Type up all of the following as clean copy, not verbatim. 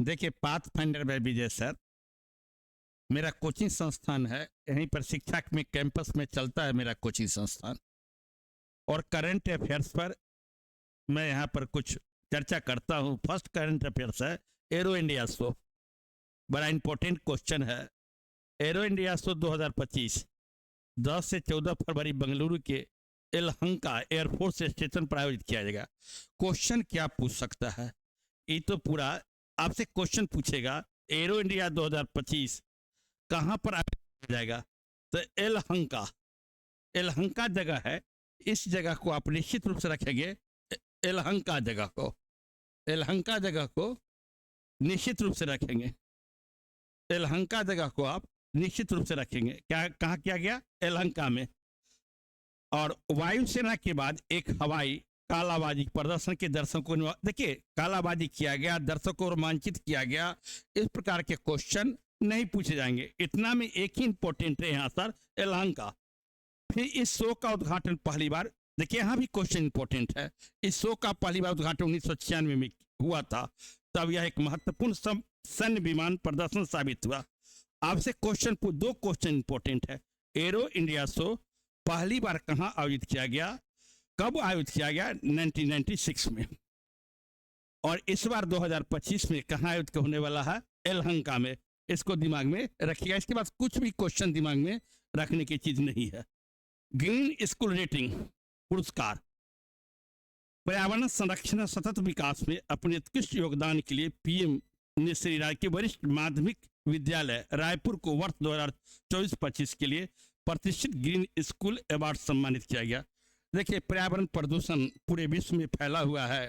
देखिए, path finder bye विजय sir मेरा coaching संस्थान है। यहीं पर शिक्षा में कैंपस में चलता है मेरा कोचिंग संस्थान। और करंट अफेयर्स पर मैं यहाँ पर कुछ चर्चा करता हूँ। फर्स्ट करंट अफेयर्स है एरो इंडिया शो। बड़ा इंपॉर्टेंट क्वेश्चन है। एरो इंडिया शो 2025 10 से 14 फरवरी बेंगलुरु के एलहंका एयरफोर्स स्टेशन पर आयोजित किया जाएगा। क्वेश्चन क्या पूछ सकता है? ये तो पूरा आपसे क्वेश्चन पूछेगा। एरो इंडिया 2025 कहाँ पर आयोजित किया जाएगा? तो एलहंका, एलहंका जगह है। इस जगह को आप निश्चित रूप से रखेंगे। एलहंका जगह को, एलहंका जगह को निश्चित रूप से रखेंगे। एलहंका जगह को आप निश्चित रूप से रखेंगे। क्या कहा किया गया? एलहंका में। और वायुसेना के बाद एक हवाई कालाबाजी प्रदर्शन के दर्शकों ने, देखिए, कालाबाजी किया गया, दर्शकों को रोमांचित किया गया। इस प्रकार के क्वेश्चन नहीं पूछे जाएंगे। इतना में एक ही इंपॉर्टेंट है यहाँ सर, एलहंका। फिर इस शो का उद्घाटन पहली बार, देखिए यहाँ भी क्वेश्चन इंपॉर्टेंट है। इस शो का पहली बार उद्घाटन 1996 में हुआ था। तब यह एक महत्वपूर्ण सैन्य विमान प्रदर्शन साबित हुआ। आपसे क्वेश्चन दो क्वेश्चन इंपॉर्टेंट है। एरो इंडिया शो पहली बार कहाँ आयोजित किया गया, कब आयोजित किया गया? 1996 में। और इस बार 2025 में कहाँ आयोजित होने वाला है? एलहंका में। इसको दिमाग में रखिएगा। इसके बाद कुछ भी क्वेश्चन दिमाग में रखने की चीज नहीं है। ग्रीन स्कूल रेटिंग पुरस्कार। पर्यावरण संरक्षण और सतत विकास में अपने उत्कृष्ट योगदान के लिए पीएम ने श्री राजकीय वरिष्ठ माध्यमिक विद्यालय रायपुर को वर्ष 2024-25 के लिए प्रतिष्ठित ग्रीन स्कूल अवार्ड सम्मानित किया गया। देखिए, पर्यावरण प्रदूषण पूरे विश्व में फैला हुआ है।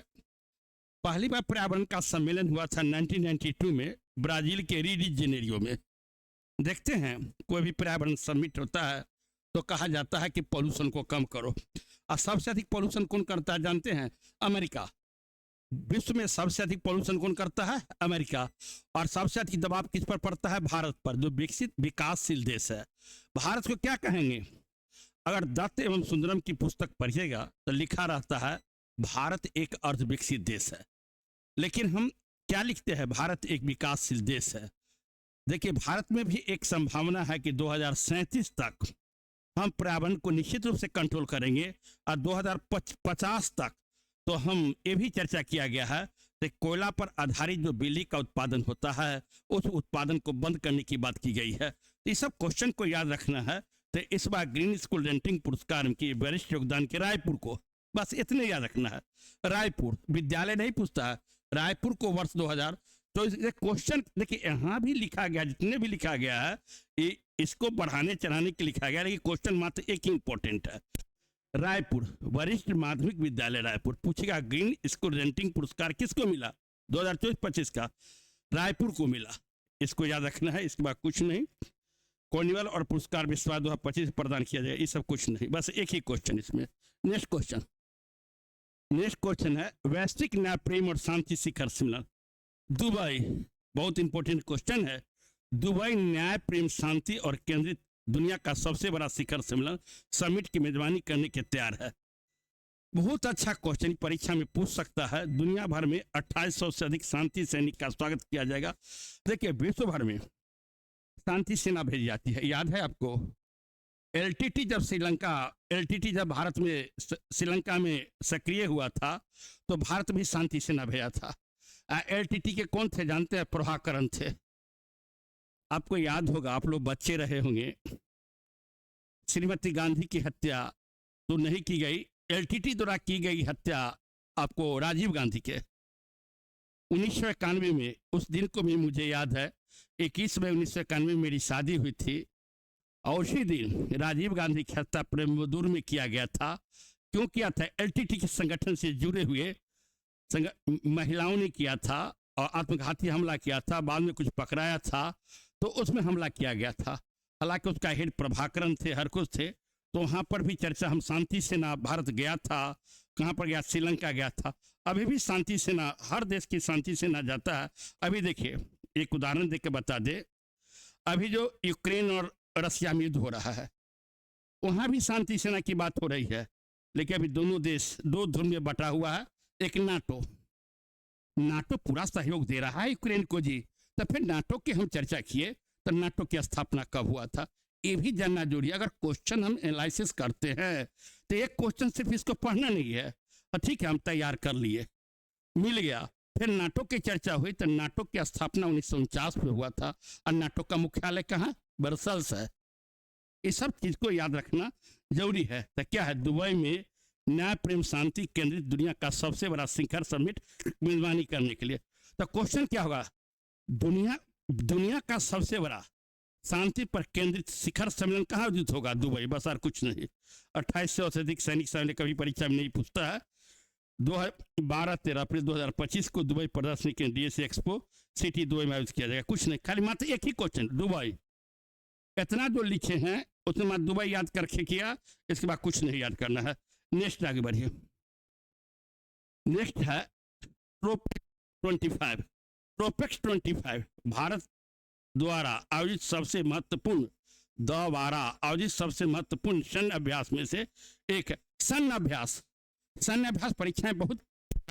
पहली बार पर्यावरण का सम्मेलन हुआ था 1992 में ब्राजील के री डी जेनेरियो में। देखते हैं, कोई भी पर्यावरण समिट होता है तो कहा जाता है कि पॉल्यूशन को कम करो। और सबसे अधिक पॉल्यूशन कौन करता है जानते हैं? अमेरिका। विश्व में सबसे अधिक पॉल्यूशन कौन करता है? अमेरिका। और सबसे अधिक दबाव किस पर पड़ता है? भारत पर, जो विकसित विकासशील देश है। भारत को क्या कहेंगे? अगर दत्त एवं सुंदरम की पुस्तक पढ़िएगा तो लिखा रहता है भारत एक अर्ध विकसित देश है। लेकिन हम क्या लिखते हैं? भारत एक विकासशील देश है। देखिए, भारत में भी एक संभावना है कि 2037 तक हम पर्यावरण को निश्चित रूप से कंट्रोल करेंगे। और 2050 तक तो हम ये भी चर्चा किया गया है कि कोयला पर आधारित जो बिजली का उत्पादन होता है उस उत्पादन को बंद करने की बात की गई है। तो इस सब क्वेश्चन को याद रखना है। तो इस बार ग्रीन स्कूल रेटिंग पुरस्कार की वरिष्ठ योगदान के रायपुर को, बस इतने याद रखना है। रायपुर विद्यालय नहीं पूछता है, रायपुर को वर्ष 2000। तो क्वेश्चन देखिए यहाँ भी लिखा गया, जितने भी लिखा गया है ये इसको बढ़ाने चढ़ाने के लिखा गया, लेकिन क्वेश्चन मात्र एक ही इंपॉर्टेंट है। रायपुर वरिष्ठ माध्यमिक विद्यालय रायपुर पूछेगा ग्रीन स्कूल रेटिंग पुरस्कार किसको मिला? 2024-25 का रायपुर को मिला। इसको याद रखना है। इसके बाद कुछ नहीं। कॉर्निवल और पुरस्कार विश्वास 2025 प्रदान किया जाए, ये सब कुछ नहीं, बस एक ही क्वेश्चन इसमें। नेक्स्ट क्वेश्चन है वैश्विक न्याय प्रेम और शांति शिखर सम्मेलन दुबई। बहुत इंपॉर्टेंट क्वेश्चन है। दुबई न्याय प्रेम शांति और केंद्रित दुनिया का सबसे बड़ा शिखर सम्मेलन समिट की मेजबानी करने के तैयार है। बहुत अच्छा क्वेश्चन परीक्षा में पूछ सकता है। दुनिया भर में 2800 से अधिक शांति सैनिक का स्वागत किया जाएगा। देखिए, विश्व भर में शांति सेना भेजी जाती है। याद है आपको एलटीटी जब भारत में श्रीलंका में सक्रिय हुआ था तो भारत भी शांति सेना भेजा था। एलटीटी के कौन थे जानते हैं? प्रभाकरण थे। आपको याद होगा, आप लोग बच्चे रहे होंगे, श्रीमती गांधी की हत्या तो नहीं की गई, एलटीटी द्वारा की गई हत्या आपको राजीव गांधी के 1991 में। उस दिन को भी मुझे याद है, 21 मई 1991 में मेरी शादी हुई थी और उसी दिन राजीव गांधी की हत्या प्रेमबदूर में किया गया था। क्यों किया था? एलटीटी के संगठन से जुड़े हुए महिलाओं ने किया था और आत्मघाती हमला किया था। बाद में कुछ पकड़ाया था तो उसमें हमला किया गया था। हालांकि उसका हेड प्रभाकरण थे, हर कुछ थे। तो वहाँ पर भी चर्चा, हम शांति सेना भारत गया था। कहाँ पर गया? श्रीलंका गया था। अभी भी शांति सेना, हर देश की शांति सेना जाता है। अभी देखिए, एक उदाहरण देकर बता दे, अभी जो यूक्रेन और रसिया में युद्ध हो रहा है वहाँ भी शांति सेना की बात हो रही है। लेकिन अभी दोनों देश दो ध्रुव में बटा हुआ है। एक नाटो, नाटो पूरा सहयोग दे रहा है यूक्रेन को जी। तो फिर नाटो की हम चर्चा किए, तो नाटो की स्थापना कब हुआ था ये भी जानना जरूरी है। अगर क्वेश्चन हम एनालिसिस करते हैं तो एक क्वेश्चन सिर्फ इसको पढ़ना नहीं है, और ठीक है हम तैयार कर लिए, मिल गया। फिर नाटो की चर्चा हुई तो नाटो की स्थापना 1949 में हुआ था, और नाटो का मुख्यालय कहाँ, ब्रसल्स है। ये सब चीज को याद रखना जरूरी है। तो क्या है, दुबई में न्याय प्रेम शांति केंद्रित दुनिया का सबसे बड़ा शिखर समिट मेजबानी करने के लिए। तो क्वेश्चन क्या होगा, दुनिया का सबसे बड़ा शांति पर केंद्रित शिखर सम्मेलन कहाँ आयोजित होगा, दुबई, बस और कुछ नहीं। 2800 से अधिक सैनिक सम्मेलन कभी परीक्षा में नहीं पूछता है। 12-13 अप्रैल 2025 को दुबई प्रदर्शनी के डीएस एक्सपो सिटी दुबई में आयोजित किया जाएगा। कुछ नहीं, खाली मात्र एक ही क्वेश्चन, दुबई। इतना जो लिखे हैं उतना मात्र दुबई याद करके किया, इसके बाद कुछ नहीं याद करना है। नेक्स्ट आगे बढ़िए। नेक्स्ट है ट्रोपेक्स 25। ट्रोपेक्स 25 भारत द्वारा आयोजित सबसे महत्वपूर्ण सैन्य अभ्यास में से एक है। सैन्य अभ्यास परीक्षाएं बहुत,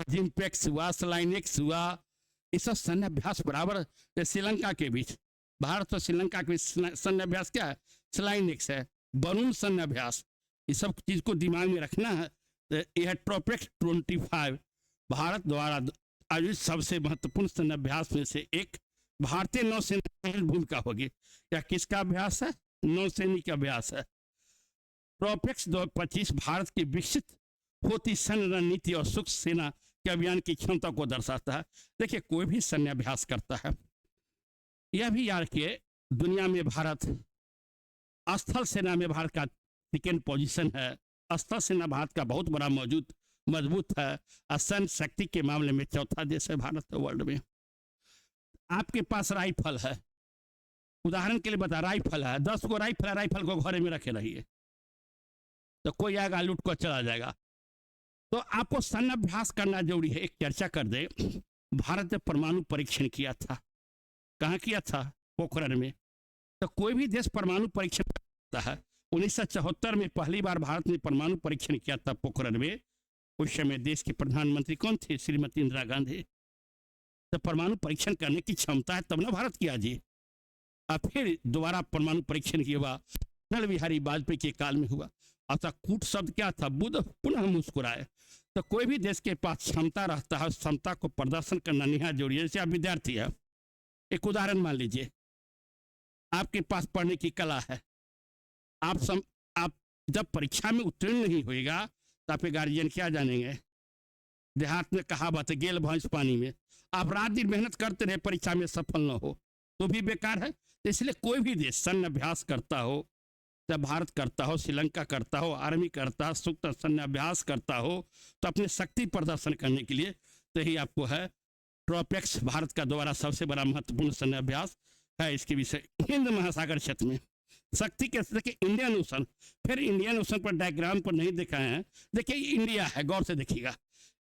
जिम्पेक्स हुआ, स्लाइनेक्स हुआ, ये सब सैन्य अभ्यास बराबर। श्रीलंका के बीच, भारत और श्रीलंका के बीच सैन्य अभ्यास क्या है, स्लाइनेक्स है, बरून सैन्य अभ्यास। ये सब चीज को दिमाग में रखना है। तो यह ट्रोपेक्स 25 भारत द्वारा आयोजित सबसे महत्वपूर्ण सैन्य अभ्यास में से एक भारतीय नौसेना की भूमिका होगी। यह किसका अभ्यास है, नौसैनिक अभ्यास है। ट्रोपेक्स 25 भारत की विकसित होती सैन्य रणनीति और सूक्ष्म सेना के अभियान की क्षमता को दर्शाता है। देखिए कोई भी सैन्य अभ्यास करता है, यह भी याद रखिए दुनिया में भारत, स्थल सेना में भारत का सेकेंड पोजीशन है। स्थल सेना भारत का बहुत बड़ा मजबूत है, और सैन्य शक्ति के मामले में चौथा देश है भारत वर्ल्ड में। आपके पास राइफल है, उदाहरण के लिए बता, राइफल है, 10 गो राइफल है, राइफल को घरे में रखे रहिए तो कोई आएगा लूट को चला जाएगा। तो आपको सैन्य अभ्यास करना जरूरी है। एक चर्चा कर दे, भारत ने परमाणु परीक्षण किया था, कहाँ किया था, पोखरण में। तो कोई भी देश परमाणु परीक्षण करता है। 1974 में पहली बार भारत ने परमाणु परीक्षण किया था पोखरण में। उस समय देश की प्रधानमंत्री कौन थे, श्रीमती इंदिरा गांधी। तो परमाणु परीक्षण करने की क्षमता है तब ना भारत किया जी। और फिर दोबारा परमाणु परीक्षण किया अटल बिहारी वाजपेयी के काल में हुआ। अतः कूट शब्द क्या था, बुद्ध पुनः मुस्कुराए। तो कोई भी देश के पास क्षमता रहता है, क्षमता को प्रदर्शन करना निहायत जरूरी है। जैसे आप विद्यार्थी है, एक उदाहरण मान लीजिए, आपके पास पढ़ने की कला है, आप जब परीक्षा में उत्तीर्ण नहीं होएगा तो आपके गार्जियन क्या जानेंगे। देहात में कहावत है, गेल भैंस पानी में। आप रात दिन मेहनत करते रहे, परीक्षा में सफल न हो तो भी बेकार है। इसलिए कोई भी देश सैन्य अभ्यास करता हो, चाहे भारत करता हो, श्रीलंका करता हो, आर्मी करता हो, सूक्ष्म सैन्य अभ्यास करता हो, तो अपने शक्ति प्रदर्शन करने के लिए तो ही आपको है ट्रोपेक्स भारत का द्वारा सबसे बड़ा महत्वपूर्ण सैन्य अभ्यास है। इसके विषय हिंद महासागर क्षेत्र में शक्ति के देखिए इंडियन ओशन, फिर इंडियन ओशन पर डायग्राम पर नहीं दिखाए हैं। देखिए इंडिया है, गौर से देखिएगा,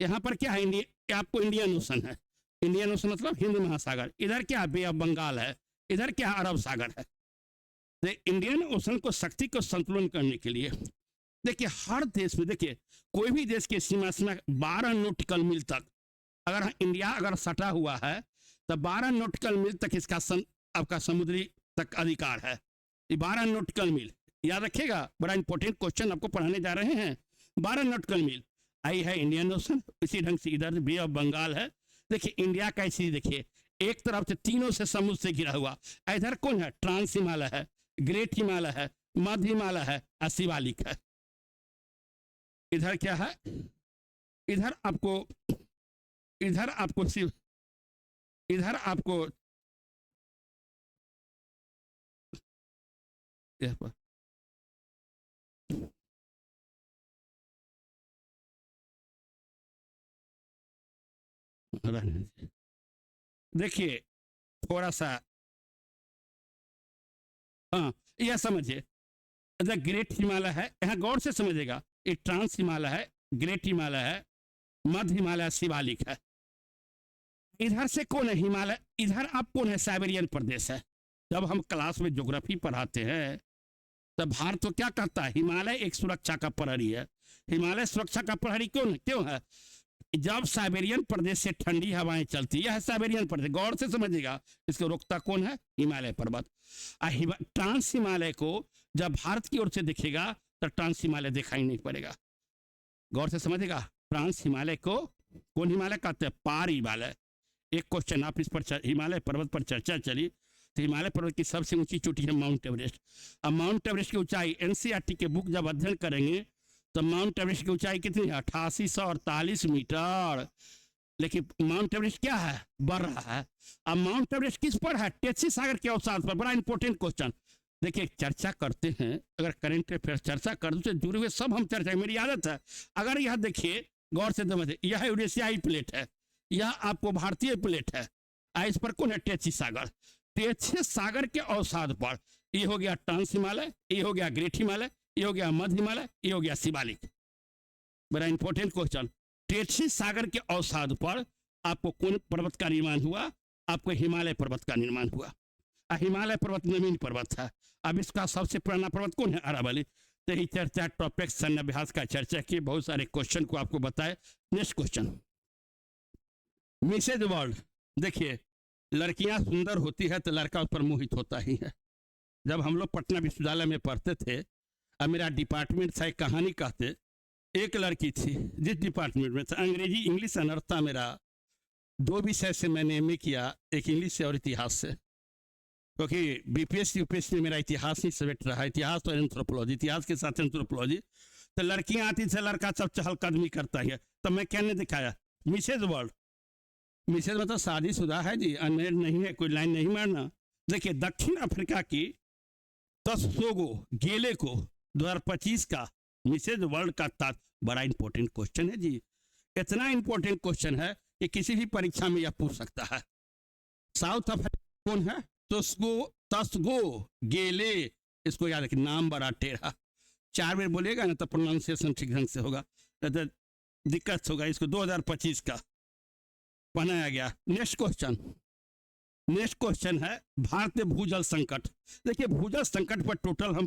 यहाँ पर क्या है, इंडिया, आपको इंडियन ओशन है। इंडियन ओशन मतलब हिंद महासागर। इधर क्या, बे ऑफ बंगाल है, इधर क्या, अरब सागर है। तो इंडियन ओशन को शक्ति को संतुलन करने के लिए देखिए हर देश में, देखिए कोई भी देश की सीमा 12 नॉटिकल मील तक, अगर इंडिया अगर सटा हुआ है तो 12 नॉटिकल मील तक इसका आपका समुद्री तक अधिकार है। 12 नॉटिकल मील याद रखिएगा, बड़ा इंपॉर्टेंट क्वेश्चन आपको पढ़ाने जा रहे हैं। 12 नॉटिकल मील आई है इंडियन ओशन। इसी ढंग से इधर बे ऑफ बंगाल है। देखिए इंडिया का इसी, देखिए एक तरफ से तीनों से समुद्र से घिरा हुआ, इधर कौन है, ट्रांस हिमालय है, ग्रेट हिमालय है, मध्य हिमालय है और शिवालिक है। इधर क्या है, इधर आपको देखिए थोड़ा सा, हाँ यह समझिए, ग्रेट हिमालय है, यहाँ गौर से समझिएगा, ये ट्रांस हिमालय है, ग्रेट हिमालय है, मध्य हिमालय, शिवालिक है। इधर से कौन है हिमालय, इधर आप कौन है, साइबेरियन प्रदेश है। जब हम क्लास में ज्योग्राफी पढ़ाते हैं तब भारत तो क्या कहता है, हिमालय एक सुरक्षा का प्रहरी है। हिमालय सुरक्षा का प्रहरी क्यों है, जब साइबेरियन प्रदेश से ठंडी हवाएं चलती है साइबेरियन प्रदेश, गौर से समझिएगा, इसको रोकता कौन है? हिमालय पर्वत। ट्रांस हिमालय को जब भारत की ओर से दिखेगा तो ट्रांस हिमालय दिखाई नहीं पड़ेगा। गौर से समझिएगा, ट्रांस हिमालय को कौन हिमालय कहते हैं? पार हिमालय। एक क्वेश्चन आप इस पर हिमालय पर्वत पर चर्चा चली तो हिमालय पर्वत की सबसे ऊंची चोटी है माउंट एवरेस्ट। अब माउंट एवरेस्ट की ऊंचाई एनसीईआरटी के बुक जब अध्ययन करेंगे तो माउंट एवरेस्ट की ऊंचाई कितनी है? 8848 मीटर। लेकिन माउंट एवरेस्ट क्या है? बढ़ रहा है। अब माउंट एवरेस्ट किस पर है? टेथी सागर के अवसाद पर। बड़ा इंपॉर्टेंट क्वेश्चन। देखिए चर्चा करते हैं, अगर करंट अफेयर चर्चा कर दो जुड़े हुए सब हम चर्चा, मेरी आदत है। अगर यह देखिए गौर से समझे, यह यूरेशियाई प्लेट है, यह आपको भारतीय प्लेट है, इस पर कौन है? टेथी सागर। टेथी सागर के अवसाद पर ये हो गया ट्रांस हिमालय, ये हो गया ग्रेट हिमालय, ये हो गया मध्य हिमालय, ये हो गया शिवालिक। बड़ा इंपॉर्टेंट क्वेश्चन। टेथी सागर के अवसाद पर आपको कौन पर्वत का निर्माण हुआ? आपको हिमालय पर्वत का निर्माण हुआ। हिमालय पर्वत नवीन पर्वत है। अब इसका सबसे पुराना पर्वत कौन है? अरावली। तो ये चर्चा टॉपिक सैन्य अभ्यास का चर्चा की, बहुत सारे क्वेश्चन को आपको बताए। Next question, Mrs World. देखिए लड़कियां सुंदर होती है तो लड़का उस पर मोहित होता ही है। जब हम लोग पटना विश्वविद्यालय में पढ़ते थे, अब मेरा डिपार्टमेंट था, एक कहानी कहते, एक लड़की थी जिस डिपार्टमेंट में था, अंग्रेजी इंग्लिश अनर्था मेरा 2 विषय से मैंने एमए किया, एक इंग्लिश से और इतिहास से, क्योंकि बीपीएससी यूपीएससी में मेरा इतिहास ही सब्जेक्ट रहा, इतिहास और एंथ्रोपोलॉजी, इतिहास के साथ एंथ्रोपोलॉजी। तो लड़कियां आती थी, लड़का सब चहलकदमी करता है। तो मैं कहने दिखाया मिसेज वर्ल्ड। मिसेज मतलब शादीशुदा है जी, अनमेरिड नहीं है, कोई लाइन नहीं मारना। देखिए दक्षिण अफ्रीका की तसोगो गेले को 2025 का मिसेज वर्ल्ड का ताज, बड़ा इंपॉर्टेंट क्वेश्चन है जी। इतना इंपॉर्टेंट क्वेश्चन है कि किसी भी परीक्षा में यह पूछ सकता है। साउथ अफ्रीका कौन है? तसगो गेले। इसको याद रखिए, नाम बड़ा टेढ़ा, 4 बार बोलेगा ना तो प्रोनाउंसिएशन ठीक ढंग से होगा, तो दिक्कत होगा। इसको 2025 का बनाया गया। नेक्स्ट क्वेश्चन है भारतीय भूजल संकट। देखिए भूजल संकट पर टोटल हम